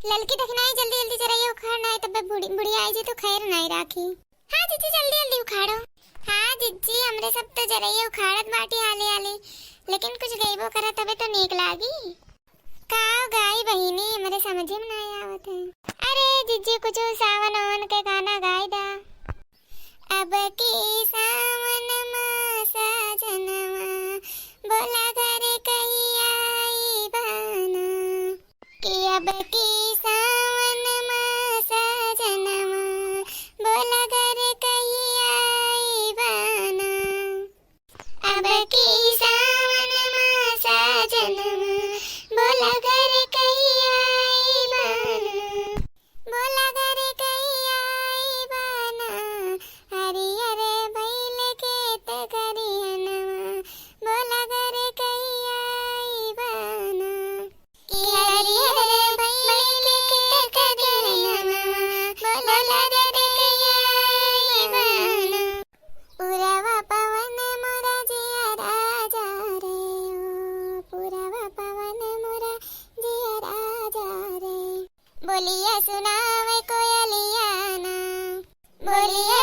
ललकी देखना है, जल्दी जल्दी जरा ये उखाड़ना है, तब बुढ़िया आई जी तो खैर नहीं राखी। हाँ जीजी जल्दी जल्दी उखाड़ो। हाँ जीजी हमरे सब तो जरा ये उखाड़त बाटी हाले हाले, लेकिन कुछ गईबो करा तबे तो नीक लागी। काव गाई बहिनी हमरे समझे में नहीं आवत है। अरे जीजी कुछ सावन ओवन के गाना गाई दा। अब की सावन मासा जनवा बोला घर कहिया आई बाना, कि अब की सावन मासा जनवा बोला घर कहिया आई बाना, अब की सावन मासा जनवा बोला घर कहिया आई बाना, बोला घर कहिया आई बाना, हरियर बैल खेत करियनवा बोला घर कहिया आई बाना, कि हरियर बैल खेत करियनवा बोला घर कहिया आई बाना। पुरवा पवन मोरा जिया राजा रे ओ, पुरवा पवन मोरा जिया राजा रे, बोलिया सुनावे कोयलिया ना, बोलिया